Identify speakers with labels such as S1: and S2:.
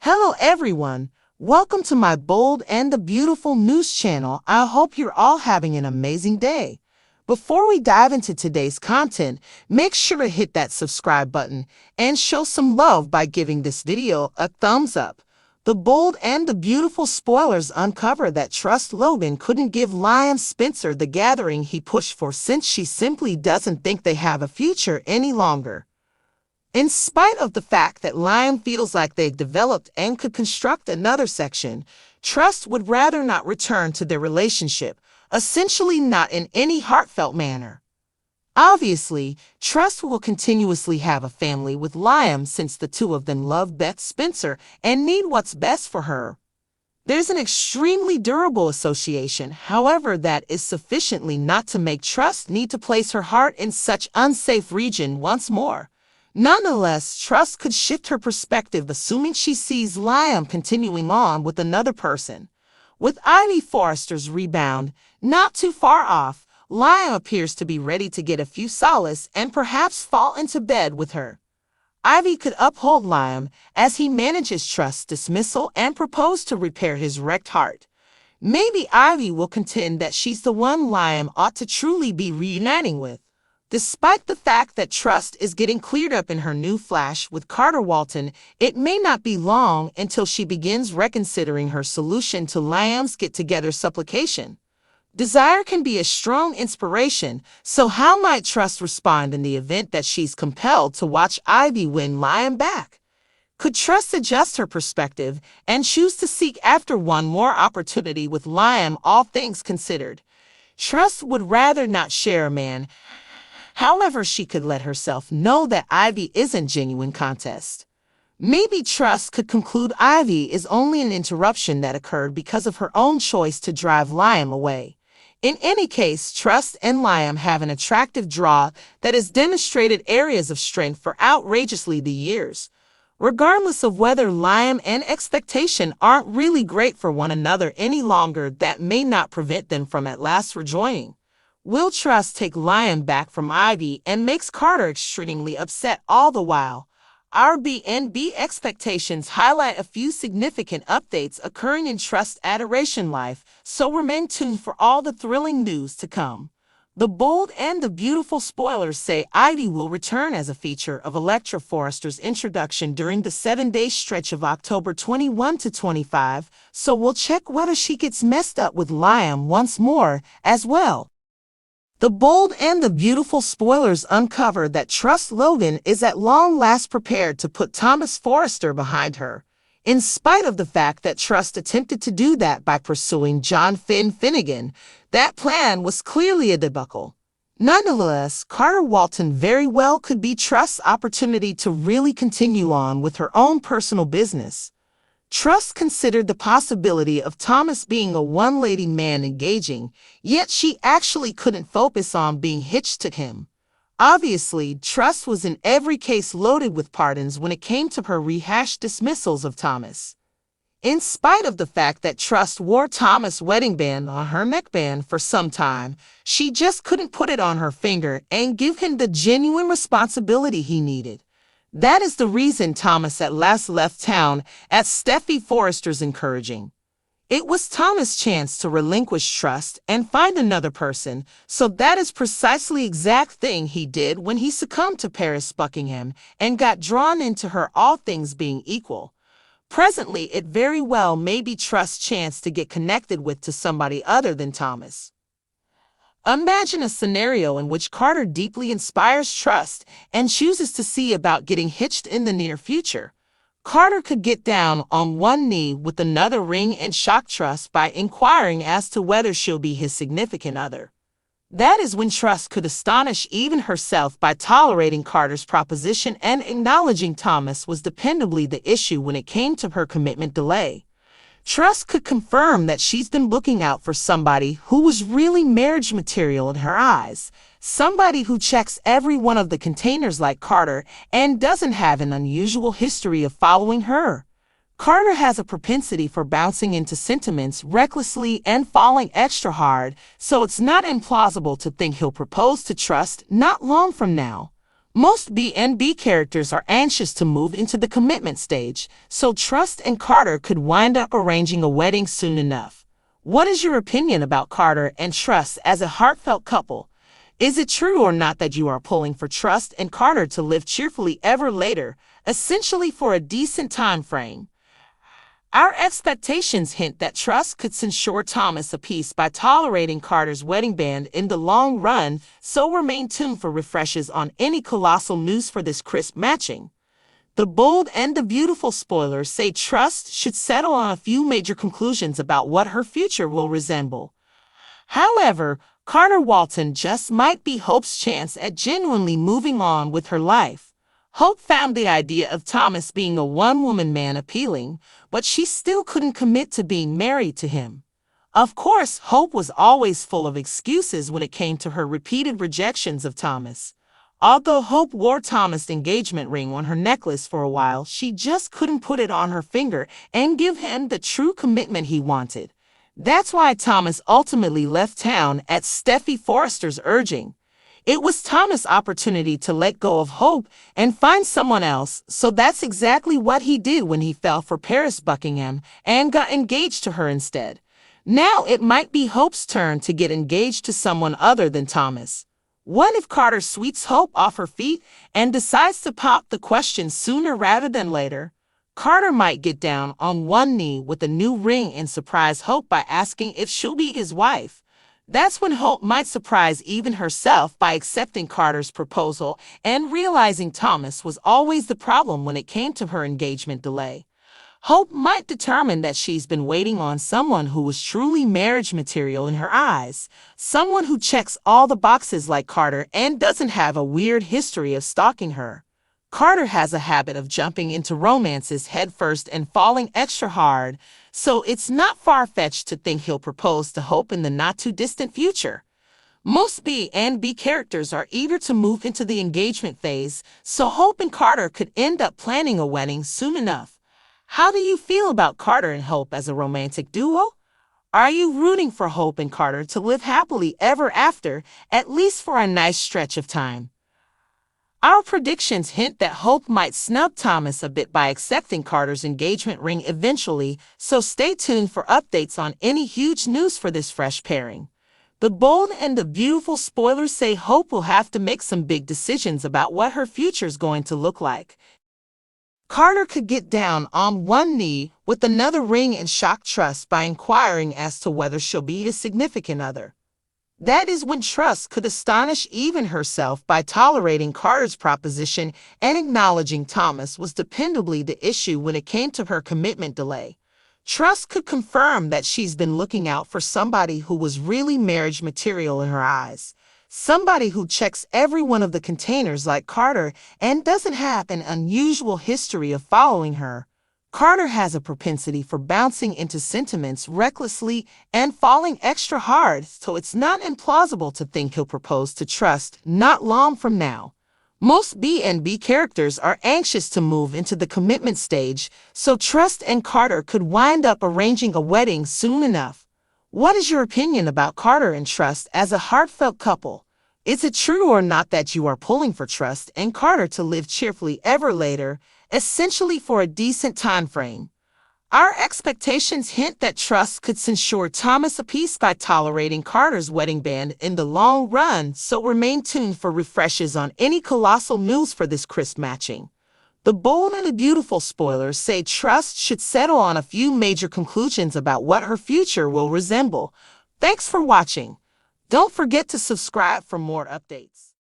S1: Hello everyone, welcome to my bold and the beautiful news channel. I hope you're all having an amazing day. Before we dive into today's content, make sure to hit that subscribe button and show some love by giving this video a thumbs up. The bold and the beautiful spoilers uncover that Trust Logan couldn't give Liam Spencer the gathering he pushed for since she simply doesn't think they have a future any longer. In spite of the fact that Liam feels like they've developed and could construct another section, Trust would rather not return to their relationship, essentially not in any heartfelt manner. Obviously, Trust will continuously have a family with Liam since the two of them love Beth Spencer and need what's best for her. There's an extremely durable association, however, that is sufficiently not to make Trust need to place her heart in such unsafe region once more. Nonetheless, Trust could shift her perspective assuming she sees Liam continuing on with another person. With Ivy Forrester's rebound not too far off, Liam appears to be ready to get a few solace and perhaps fall into bed with her. Ivy could uphold Liam as he manages Trust's dismissal and propose to repair his wrecked heart. Maybe Ivy will contend that she's the one Liam ought to truly be reuniting with. Despite the fact that Trust is getting cleared up in her new flash with Carter Walton, it may not be long until she begins reconsidering her solution to Liam's get-together supplication. Desire can be a strong inspiration, so how might Trust respond in the event that she's compelled to watch Ivy win Liam back? Could Trust adjust her perspective and choose to seek after one more opportunity with Liam, all things considered? Trust would rather not share a man. However, she could let herself know that Ivy isn't genuine contest. Maybe Trust could conclude Ivy is only an interruption that occurred because of her own choice to drive Liam away. In any case, Trust and Liam have an attractive draw that has demonstrated areas of strength for outrageously the years. Regardless of whether Liam and expectation aren't really great for one another any longer, that may not prevent them from at last rejoining. Will Trust take Liam back from Ivy and makes Carter extremely upset all the while? Our B&B expectations highlight a few significant updates occurring in Trust's adoration life, so remain tuned for all the thrilling news to come. The bold and the beautiful spoilers say Ivy will return as a feature of Electra Forrester's introduction during the 7-day stretch of October 21 to 25, so we'll check whether she gets messed up with Liam once more as well. The bold and the beautiful spoilers uncover that Trust Logan is at long last prepared to put Thomas Forrester behind her, in spite of the fact that Trust attempted to do that by pursuing John Finnegan. That plan was clearly a debacle. Nonetheless, Carter Walton very well could be Trust's opportunity to really continue on with her own personal business. Trust considered the possibility of Thomas being a one-lady man engaging, yet she actually couldn't focus on being hitched to him. Obviously, Trust was in every case loaded with pardons when it came to her rehashed dismissals of Thomas. In spite of the fact that Trust wore Thomas' wedding band on her neckband for some time, she just couldn't put it on her finger and give him the genuine responsibility he needed. That is the reason Thomas at last left town at Steffi Forrester's encouraging. It was Thomas' chance to relinquish Trust and find another person, so that is precisely the exact thing he did when he succumbed to Paris Buckingham and got drawn into her, all things being equal. Presently, it very well may be Trust's chance to get connected to somebody other than Thomas. Imagine a scenario in which Carter deeply inspires Trust and chooses to see about getting hitched in the near future. Carter could get down on one knee with another ring and shock Trust by inquiring as to whether she'll be his significant other. That is when Trust could astonish even herself by tolerating Carter's proposition and acknowledging Thomas was dependably the issue when it came to her commitment delay. Trust could confirm that she's been looking out for somebody who was really marriage material in her eyes, somebody who checks every one of the containers like Carter and doesn't have an unusual history of following her. Carter has a propensity for bouncing into sentiments recklessly and falling extra hard, so it's not implausible to think he'll propose to Trust not long from now. Most B and B characters are anxious to move into the commitment stage, so Trust and Carter could wind up arranging a wedding soon enough. What is your opinion about Carter and Trust as a heartfelt couple? Is it true or not that you are pulling for Trust and Carter to live cheerfully ever later, essentially for a decent time frame? Our expectations hint that Trust could ensure Thomas a peace by tolerating Carter's wedding band in the long run, so remain tuned for refreshes on any colossal news for this crisp matching. The bold and the beautiful spoilers say Trust should settle on a few major conclusions about what her future will resemble. However, Carter Walton just might be Hope's chance at genuinely moving on with her life. Hope found the idea of Thomas being a one-woman man appealing, but she still couldn't commit to being married to him. Of course, Hope was always full of excuses when it came to her repeated rejections of Thomas. Although Hope wore Thomas' engagement ring on her necklace for a while, she just couldn't put it on her finger and give him the true commitment he wanted. That's why Thomas ultimately left town at Steffi Forrester's urging. It was Thomas' opportunity to let go of Hope and find someone else, so that's exactly what he did when he fell for Paris Buckingham and got engaged to her instead. Now it might be Hope's turn to get engaged to someone other than Thomas. What if Carter sweeps Hope off her feet and decides to pop the question sooner rather than later? Carter might get down on one knee with a new ring and surprise Hope by asking if she'll be his wife. That's when Hope might surprise even herself by accepting Carter's proposal and realizing Thomas was always the problem when it came to her engagement delay. Hope might determine that she's been waiting on someone who was truly marriage material in her eyes, someone who checks all the boxes like Carter and doesn't have a weird history of stalking her. Carter has a habit of jumping into romances headfirst and falling extra hard, so it's not far-fetched to think he'll propose to Hope in the not-too-distant future. Most B and B characters are eager to move into the engagement phase, so Hope and Carter could end up planning a wedding soon enough. How do you feel about Carter and Hope as a romantic duo? Are you rooting for Hope and Carter to live happily ever after, at least for a nice stretch of time? Our predictions hint that Hope might snub Thomas a bit by accepting Carter's engagement ring eventually, so stay tuned for updates on any huge news for this fresh pairing. The bold and the beautiful spoilers say Hope will have to make some big decisions about what her future's going to look like. Carter could get down on one knee with another ring and shock Trust by inquiring as to whether she'll be his significant other. That is when Trust could astonish even herself by tolerating Carter's proposition and acknowledging Thomas was dependably the issue when it came to her commitment delay. Trust could confirm that she's been looking out for somebody who was really marriage material in her eyes, somebody who checks every one of the containers like Carter and doesn't have an unusual history of following her. Carter has a propensity for bouncing into sentiments recklessly and falling extra hard, so it's not implausible to think he'll propose to Trust not long from now. Most B and B characters are anxious to move into the commitment stage, so Trust and Carter could wind up arranging a wedding soon enough. What is your opinion about Carter and Trust as a heartfelt couple? Is it true or not that you are pulling for Trust and Carter to live cheerfully ever later, essentially for a decent time frame? Our expectations hint that Trust could ensure Thomas a peace by tolerating Carter's wedding band in the long run, so remain tuned for refreshes on any colossal news for this crisp matching. The bold and the beautiful spoilers say Trust should settle on a few major conclusions about what her future will resemble. Thanks for watching. Don't forget to subscribe for more updates.